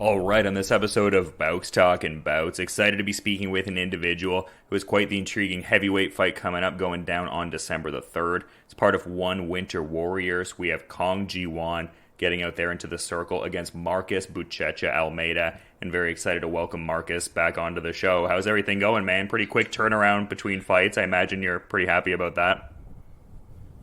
All right, on this episode of Bouts Talking Bouts, excited to be speaking with an individual who has quite the intriguing heavyweight fight coming up going down on December the 3rd. It's part of One Winter Warriors. We have Kang Ji Won getting out there into the circle against Marcus Buchecha Almeida, and very excited to welcome Marcus back onto the show. How's everything going, man? Pretty quick turnaround between fights. I imagine you're pretty happy about that.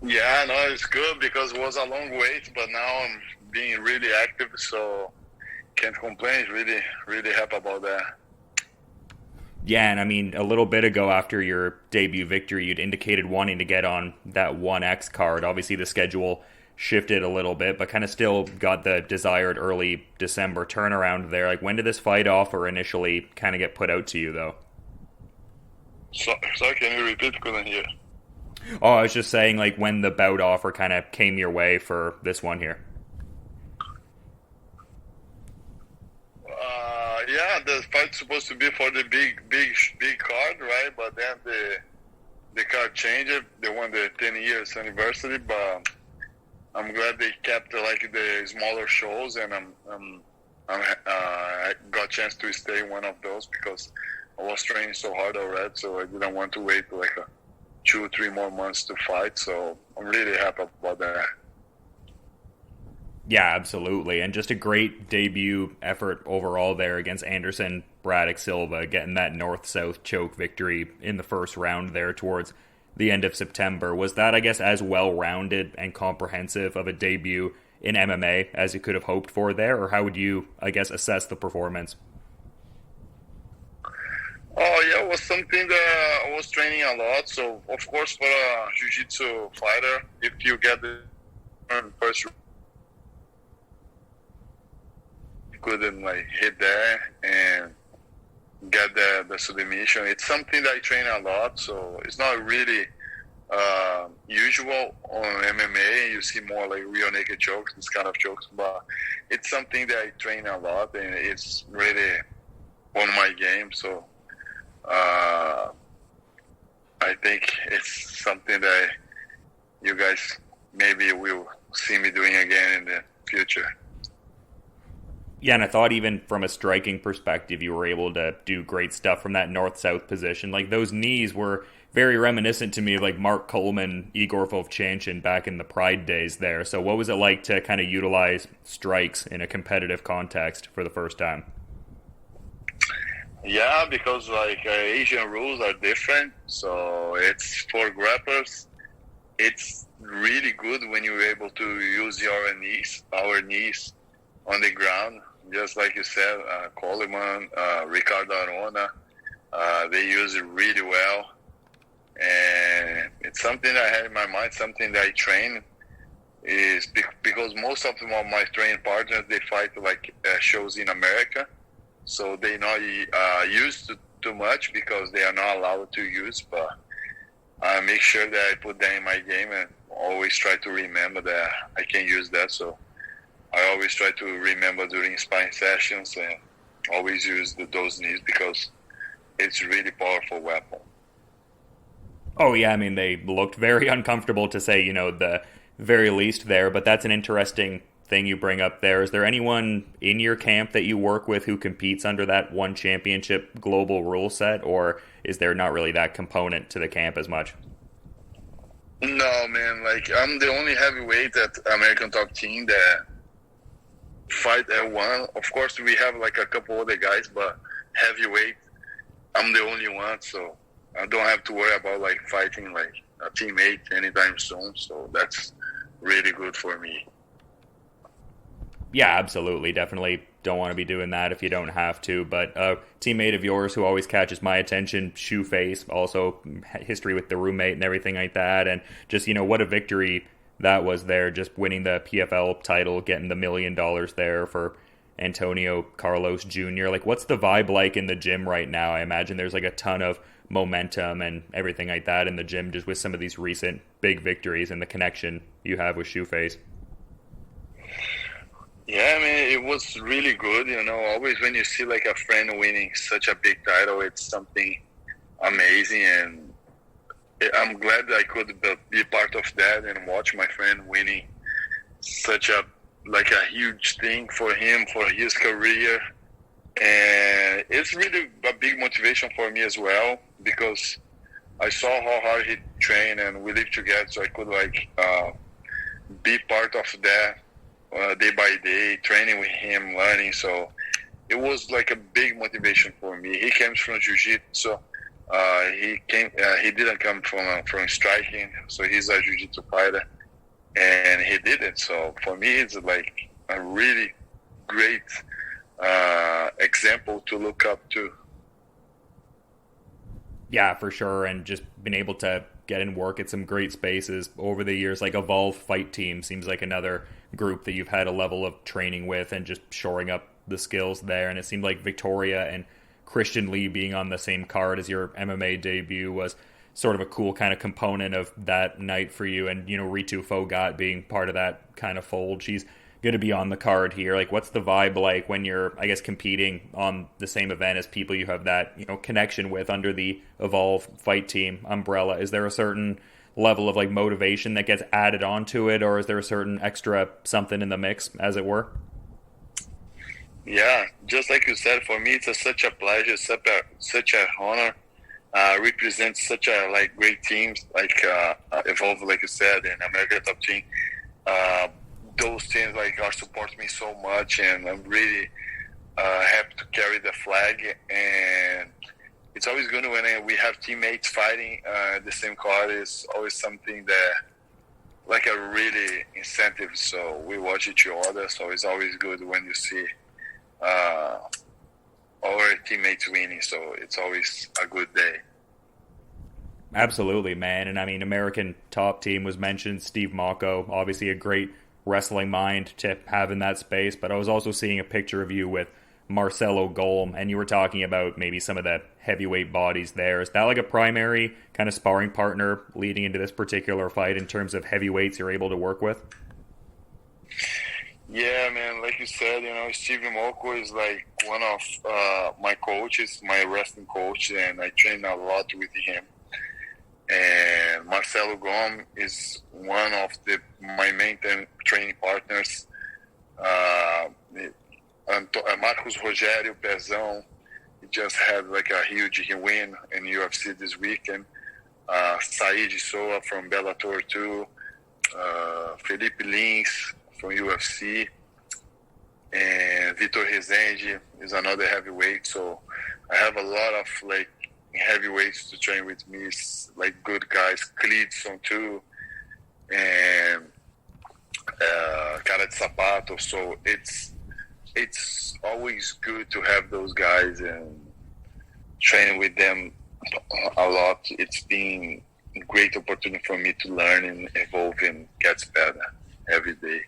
Yeah, no, it's good because it was a long wait, but now I'm being really active, so can't complain. Really, really happy about that. Yeah, and I mean, a little bit ago after your debut victory, you'd indicated wanting to get on that 1X card. Obviously, the schedule shifted a little bit, but kind of still got the desired early December turnaround there. Like, when did this fight offer initially kind of get put out to you, though? So can you repeat? Couldn't hear. Oh, I was just saying, like, when the bout offer kind of came your way for this one here. Yeah, the fight's supposed to be for the big card, right? But then the card changed. They won the 10 years anniversary, but I'm glad they kept like the smaller shows, and I got a chance to stay in one of those because I was training so hard already, so I didn't want to wait like 2 or 3 more months to fight. So I'm really happy about that. Yeah, absolutely. And just a great debut effort overall there against Anderson Braddock Silva, getting that north-south choke victory in the first round there towards the end of September. Was that, I guess, as well-rounded and comprehensive of a debut in MMA as you could have hoped for there? Or how would you, I guess, assess the performance? Oh, yeah, it was something that I was training a lot. So, of course, for a jiu-jitsu fighter, if you get the first couldn't like hit there and get the submission. It's something that I train a lot, so it's not really usual on MMA. You see more like real naked chokes, this kind of chokes, but it's something that I train a lot, and it's really on my game. So I think it's something that you guys maybe will see me doing again in the future. Yeah, and I thought even from a striking perspective, you were able to do great stuff from that north-south position. Like, those knees were very reminiscent to me of, like, Mark Coleman, Igor Vovchanchin back in the Pride days there. So what was it like to kind of utilize strikes in a competitive context for the first time? Yeah, because, like, Asian rules are different. So it's for grapplers. It's really good when you're able to use our knees on the ground. Just like you said, Coleman, Ricardo Arona, they use it really well. And it's something I had in my mind, something that I train, is because most of my training partners, they fight like shows in America. So they not used to too much because they are not allowed to use, but I make sure that I put that in my game and always try to remember that I can use that. So I always try to remember during sparring sessions and always use those knees because it's really powerful weapon. Oh, yeah, I mean, they looked very uncomfortable to say, the very least there, but that's an interesting thing you bring up there. Is there anyone in your camp that you work with who competes under that one championship global rule set, or is there not really that component to the camp as much? No, man, like I'm the only heavyweight at American Top Team that fight at one. Of course, we have like a couple other guys, but heavyweight, I'm the only one, so I don't have to worry about like fighting like a teammate anytime soon. So that's really good for me. Yeah, absolutely. Definitely don't want to be doing that if you don't have to. But a teammate of yours who always catches my attention, Shoeface, also history with the roommate and everything like that. And just, what a victory that was there, just winning the PFL title, getting the $1 million there for Antonio Carlos Jr. Like, what's the vibe like in the gym right now? I imagine there's like a ton of momentum and everything like that in the gym just with some of these recent big victories and the connection you have with Shoeface. Yeah, I mean, it was really good. Always when you see like a friend winning such a big title, it's something amazing, and I'm glad that I could be part of that and watch my friend winning such a like a huge thing for him, for his career. And it's really a big motivation for me as well, because I saw how hard he trained, and we lived together, so I could be part of that day by day, training with him, learning. So it was like a big motivation for me. He comes from jiu-jitsu, so he didn't come from striking, so he's a jiu-jitsu fighter, and he did it. So for me, it's like a really great example to look up to. Yeah, for sure. And just been able to get and work at some great spaces over the years. Like Evolve Fight Team seems like another group that you've had a level of training with and just shoring up the skills there. And it seemed like Victoria and Christian Lee being on the same card as your MMA debut was sort of a cool kind of component of that night for you. And, you know, Ritu Phogat being part of that kind of fold. She's going to be on the card here. Like, what's the vibe like when you're, I guess, competing on the same event as people you have that, you know, connection with under the Evolve Fight Team umbrella? Is there a certain level of like motivation that gets added onto it, or is there a certain extra something in the mix, as it were? Yeah, just like you said, for me it's such a pleasure, such a honor. Represents such a great teams like Evolve, like you said, and American Top Team. Those teams are supporting me so much, and I'm really happy to carry the flag. And it's always good when we have teammates fighting the same card. It's always something that like a really incentive. So we watch each other. So it's always good when you see our teammates winning. So it's always a good day. Absolutely, man. And I mean, American Top Team was mentioned. Steve Mocco, obviously a great wrestling mind to have in that space, but I was also seeing a picture of you with Marcelo Golm, and you were talking about maybe some of the heavyweight bodies there. Is that like a primary kind of sparring partner leading into this particular fight in terms of heavyweights you're able to work with? Yeah, man, like you said, Steve Mocco is like one of my coaches, my wrestling coach, and I train a lot with him. And Marcelo Gomes is one of my main training partners. Marcos Rogério Pezão, he just had like a huge win in UFC this weekend. Said Soa from Bellator 2, Felipe Lins from UFC, and Vitor Rezende is another heavyweight. So I have a lot of heavyweights to train with me, like good guys, Cleedson too, and Cara de Sapato. So it's always good to have those guys and training with them a lot. It's been a great opportunity for me to learn and evolve and get better every day.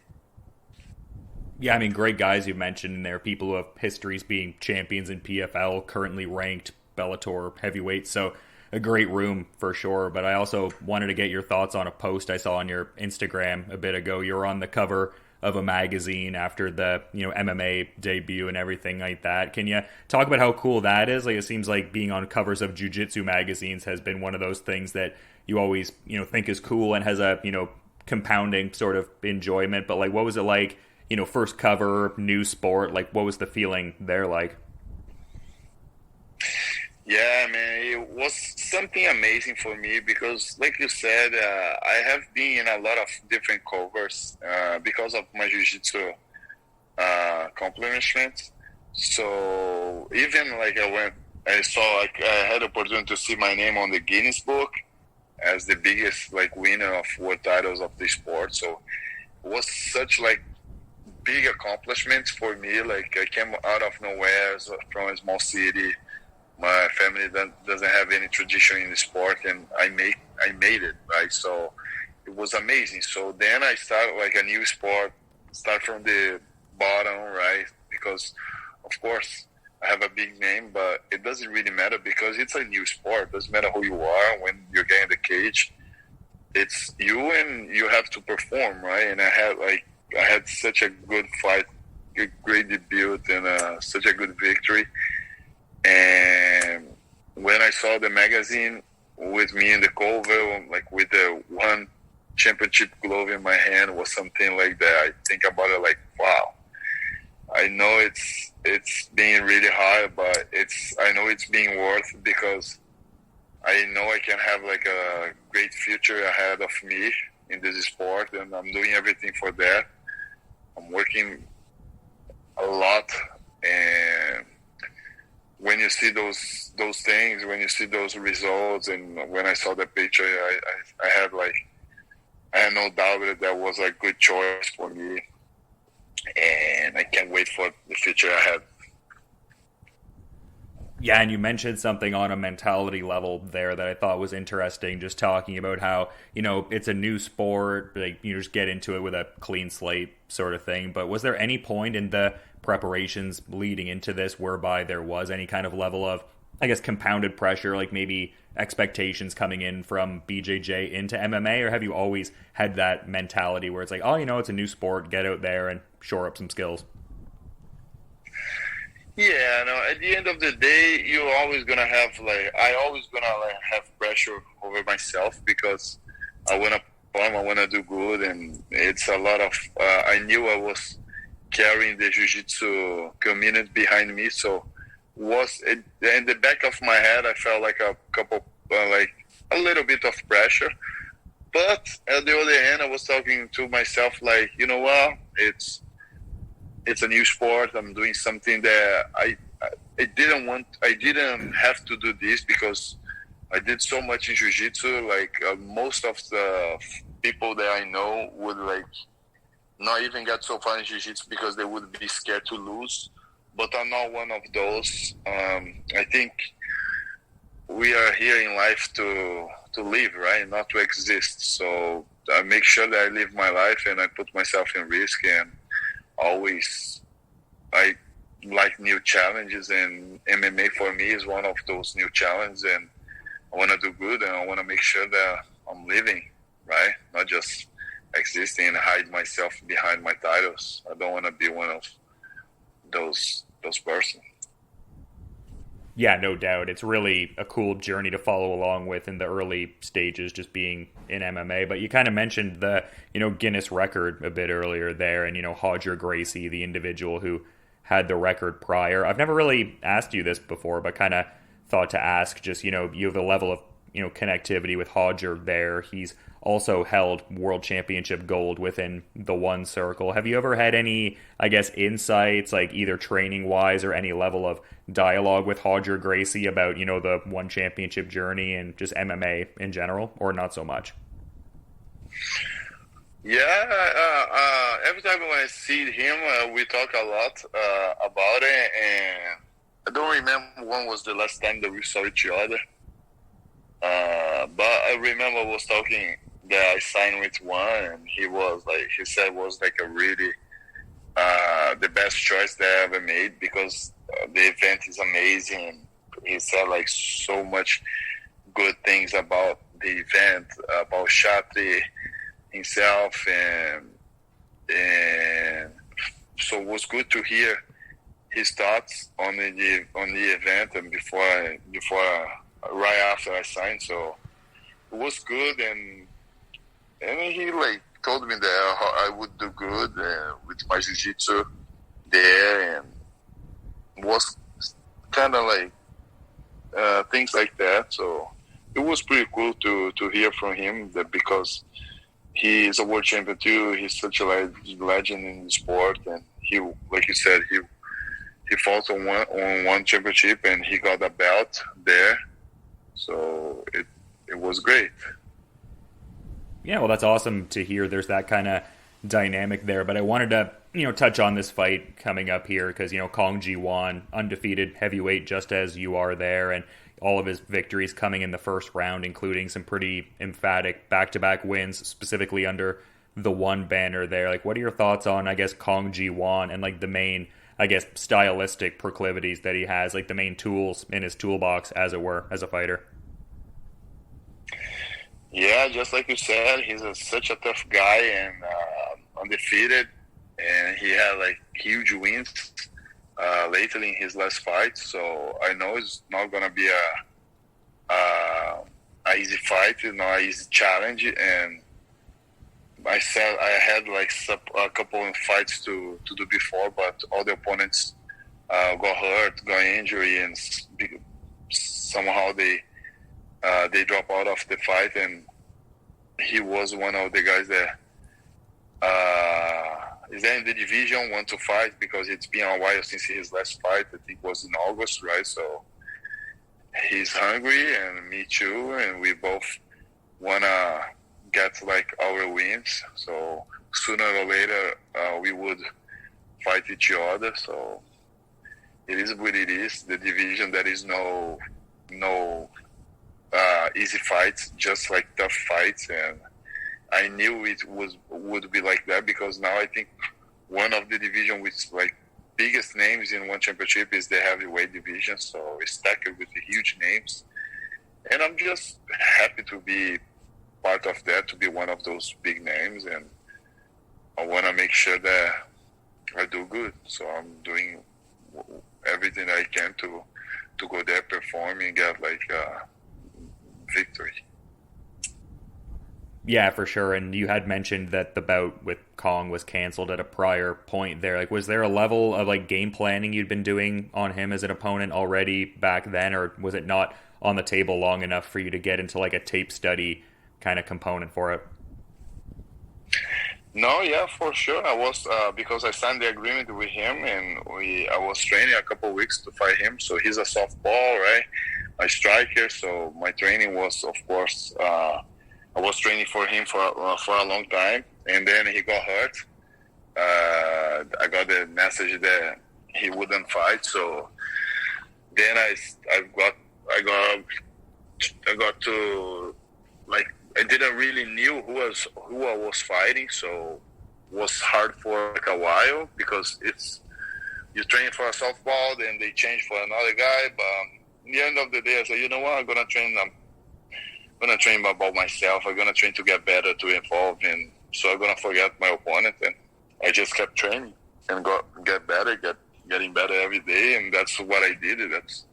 Yeah, I mean, great guys you mentioned in there, people who have histories being champions in PFL, currently ranked Bellator heavyweight, so a great room for sure. But I also wanted to get your thoughts on a post I saw on your Instagram a bit ago. You were on the cover of a magazine after the MMA debut and everything like that. Can you talk about how cool that is? Like, it seems like being on covers of jiu-jitsu magazines has been one of those things that you always think is cool and has a compounding sort of enjoyment. But like, what was it like? First cover, new sport. Like, what was the feeling there like? Yeah, man, it was something amazing for me because, like you said, I have been in a lot of different covers because of my jiu-jitsu accomplishments. So even I had the opportunity to see my name on the Guinness Book as the biggest winner of world titles of the sport. So it was such big accomplishments for me. Like, I came out of nowhere from a small city. My family doesn't have any tradition in the sport, and I made it, right? So it was amazing. So then I start a new sport, start from the bottom, right? Because of course I have a big name, but it doesn't really matter because it's a new sport. It doesn't matter who you are when you're getting the cage. It's you, and you have to perform, right? And I had such a good fight, a great debut, and such a good victory. And when I saw the magazine with me in the cover, with the one championship glove in my hand was something like that. I think about it like, wow. I know it's being really hard, but I know it's being worth it because I know I can have like a great future ahead of me in this sport, and I'm doing everything for that. I'm working a lot, and when you see those things, when you see those results, and when I saw the picture, I had no doubt that was a good choice for me, and I can't wait for the future ahead. Yeah, and you mentioned something on a mentality level there that I thought was interesting, just talking about how, it's a new sport, like you just get into it with a clean slate sort of thing. But was there any point in the preparations leading into this whereby there was any kind of level of, I guess, compounded pressure, like maybe expectations coming in from BJJ into MMA, or have you always had that mentality where it's like, oh, it's a new sport, get out there and shore up some skills? Yeah, no, at the end of the day, you're always gonna have have pressure over myself because I wanna perform, I wanna do good, and it's a lot of. I knew I was carrying the jiu-jitsu community behind me, so in the back of my head, I felt like a couple, like a little bit of pressure. But at the other hand, I was talking to myself like, you know what, it's a new sport. I'm doing something that I didn't have to do this because I did so much in jiu-jitsu. Like most of the people that I know would like not even get so far in jiu-jitsu because they would be scared to lose. But I'm not one of those. I think we are here in life to live, right? Not to exist. So I make sure that I live my life and I put myself in risk, and always I like new challenges, and MMA for me is one of those new challenges, and I want to do good, and I want to make sure that I'm living, right? Not just existing and hide myself behind my titles. I don't want to be one of those persons. Yeah, no doubt. It's really a cool journey to follow along with in the early stages, just being in MMA. But you kind of mentioned the, Guinness record a bit earlier there, and, Roger Gracie, the individual who had the record prior. I've never really asked you this before, but kind of thought to ask just, you have the level of, connectivity with Roger there. He's also held world championship gold within the one circle. Have you ever had any, I guess, insights, like either training wise or any level of dialogue with Roger Gracie about, the one championship journey and just MMA in general, or not so much? Yeah, every time when I see him, we talk a lot about it, and I don't remember when was the last time that we saw each other. But I remember I was talking that I signed with one, and he said was like a really the best choice that I ever made because the event is amazing. He said like so much good things about the event, about Shatri himself, and so it was good to hear his thoughts on the event and before right after I signed. So it was good, and he like told me that I would do good with my jiu-jitsu there, and it was kind of like things like that. So it was pretty cool to hear from him that because he is a world champion too. He's such a legend in the sport, and he, like you said, he fought on one championship and he got a belt there. So it was great. Yeah, well, that's awesome to hear. There's that kind of dynamic there. But I wanted to, touch on this fight coming up here because, Kang Ji Won, undefeated heavyweight, just as you are there, and all of his victories coming in the first round, including some pretty emphatic back-to-back wins, specifically under the one banner there. Like, what are your thoughts on, I guess, Kang Ji Won and, like, the main, I guess, stylistic proclivities that he has, like the main tools in his toolbox, as it were, as a fighter? Yeah, just like you said, he's such a tough guy and undefeated, and he had like huge wins lately in his last fight. So I know it's not gonna be a easy fight, not an easy challenge, and I said I had like a couple of fights to do before, but all the opponents got hurt, got injury, and somehow they drop out of the fight. And he was one of the guys that is in the division, want to fight because it's been a while since his last fight. I think was in August, right? So he's hungry, and me too, and we both wanna get like our wins. So sooner or later, we would fight each other. So it is what it is. The division, there is no easy fights, just like tough fights, and I knew it would be like that because now I think one of the division with like biggest names in one championship is the heavyweight division. So it's stacked with the huge names, and I'm just happy to be part of that, to be one of those big names, and I want to make sure that I do good. So I'm doing everything I can to go there, perform, and get like victory. Yeah, for sure. And you had mentioned that the bout with Kong was canceled at a prior point there. Like, was there a level of like game planning you'd been doing on him as an opponent already back then, or was it not on the table long enough for you to get into like a tape study kind of component for it? No, yeah, for sure. I was because I signed the agreement with him, and I was training a couple of weeks to fight him. So he's a softball, right? A striker. So my training was, of course, I was training for him for a long time, and then he got hurt. I got the message that he wouldn't fight. So then I got to like. I didn't really knew who I was fighting, so it was hard for like a while because you train for a softball, then they change for another guy. But in the end of the day, I said, you know what, I'm gonna train about myself. I'm gonna train to get better, to evolve, and so I'm gonna forget my opponent. And I just kept training and getting better every day, and that's what I did. That's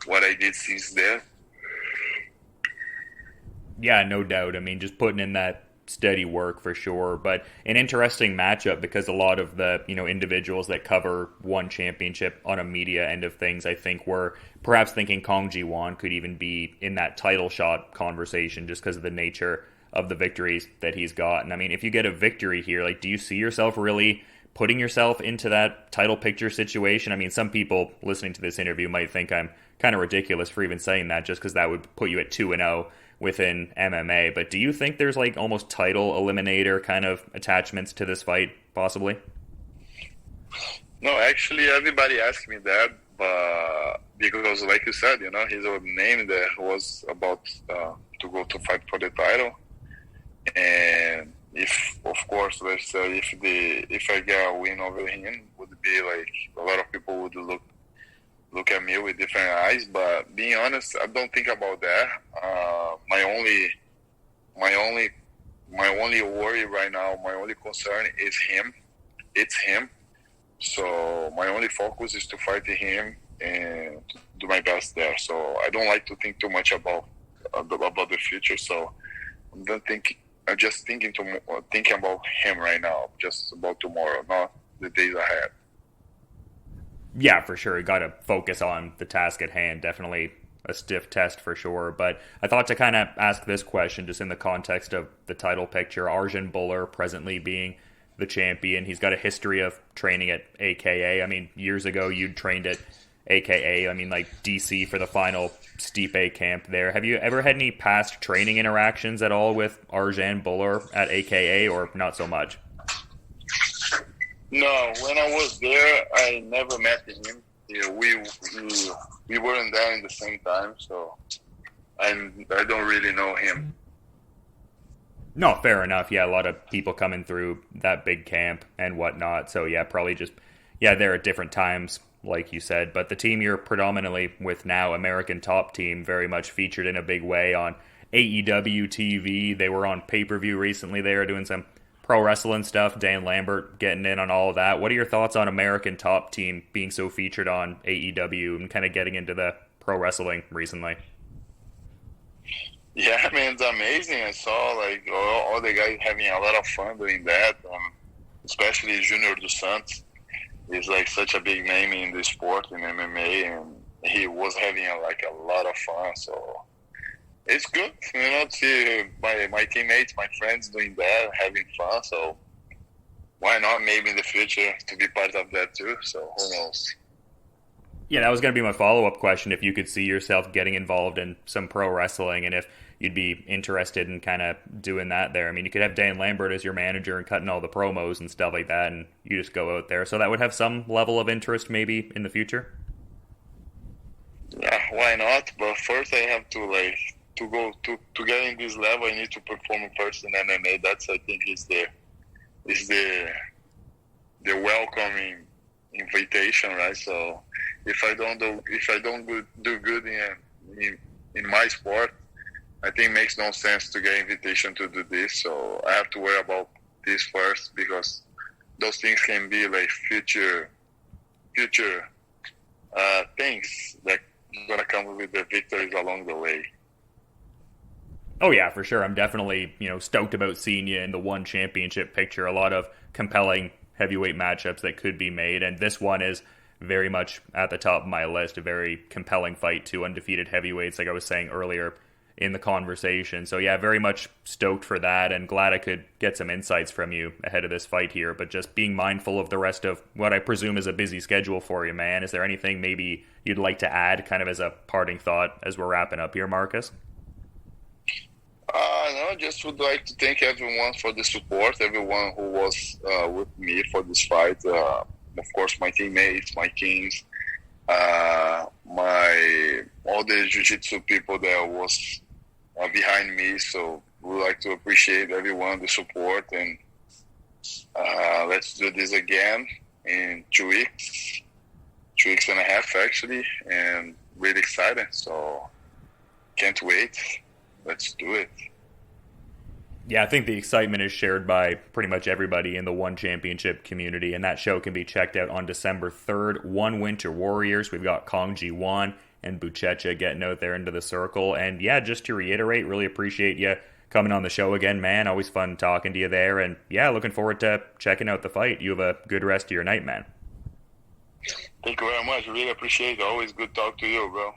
what I did since then. Yeah, no doubt. I mean, just putting in that steady work for sure. But an interesting matchup because a lot of the individuals that cover one championship on a media end of things, I think, were perhaps thinking Kang Ji Won could even be in that title shot conversation just because of the nature of the victories that he's gotten. I mean, if you get a victory here, like, do you see yourself really putting yourself into that title picture situation? I mean, some people listening to this interview might think I'm kind of ridiculous for even saying that just because that would put you at 2-0 within MMA, but do you think there's like almost title eliminator kind of attachments to this fight, possibly? No, actually, everybody asked me that, but because, like you said, he's a name that was about to go to fight for the title, and if, of course, let's say if I get a win over him, would be like a lot of people would look at me with different eyes, but being honest, I don't think about that. My only worry right now, my only concern is him. It's him. So my only focus is to fight him and to do my best there. So I don't like to think too much about the future. So I'm just thinking about him right now, just about tomorrow, not the days ahead. Yeah, for sure. You got to focus on the task at hand. Definitely a stiff test for sure. But I thought to kind of ask this question just in the context of the title picture. Arjan Buller presently being the champion. He's got a history of training at AKA. I mean, years ago you trained at AKA. I mean, like DC for the final Stipe camp there. Have you ever had any past training interactions at all with Arjan Buller at AKA or not so much? No, when I was there, I never met him. Yeah, we weren't there in the same time, so I don't really know him. No, fair enough. Yeah, a lot of people coming through that big camp and whatnot. So yeah, probably just they're at different times, like you said. But the team you're predominantly with now, American Top Team, very much featured in a big way on AEW TV. They were on pay-per-view recently. They are doing some pro wrestling stuff. Dan Lambert getting in on all of that. What are your thoughts on American Top Team being so featured on AEW and kind of getting into the pro wrestling recently? Yeah, man, it's amazing. I saw like all the guys having a lot of fun doing that, especially Junior dos Santos. He's like such a big name in the sport in MMA, and he was having like a lot of fun. So it's good, to see my teammates, my friends doing that, having fun. So why not? Maybe in the future to be part of that too. So who knows? Yeah, that was going to be my follow-up question, if you could see yourself getting involved in some pro wrestling and if you'd be interested in kind of doing that there. I mean, you could have Dan Lambert as your manager and cutting all the promos and stuff like that, and you just go out there. So that would have some level of interest maybe in the future? Yeah, why not? But first, I have to to go to get in this level. I need to perform first in MMA. That's I think is the welcoming invitation, right? So if I don't do good in my sport, I think it makes no sense to get invitation to do this. So I have to worry about this first, because those things can be like future things that gonna come with the victories along the way. Oh yeah, for sure. I'm definitely, stoked about seeing you in the one championship picture. A lot of compelling heavyweight matchups that could be made, and this one is very much at the top of my list. A very compelling fight, two undefeated heavyweights, like I was saying earlier in the conversation. So yeah, very much stoked for that, and glad I could get some insights from you ahead of this fight here. But just being mindful of the rest of what I presume is a busy schedule for you, man. Is there anything maybe you'd like to add, kind of as a parting thought as we're wrapping up here, Marcus? No, just would like to thank everyone for the support, everyone who was with me for this fight. Of course, my teammates, my teams, my all the jiu-jitsu people that was behind me. So we would like to appreciate everyone, the support, and let's do this again in 2 weeks, 2 weeks and a half actually, and really excited. So can't wait. Let's do it. Yeah, I think the excitement is shared by pretty much everybody in the One Championship community, and that show can be checked out on December 3rd. One Winter Warriors. We've got Kang Ji Won and Buchecha getting out there into the circle. And yeah, just to reiterate, really appreciate you coming on the show again, man. Always fun talking to you there. And yeah, looking forward to checking out the fight. You have a good rest of your night, man. Thank you very much. Really appreciate it. Always good talk to you, bro.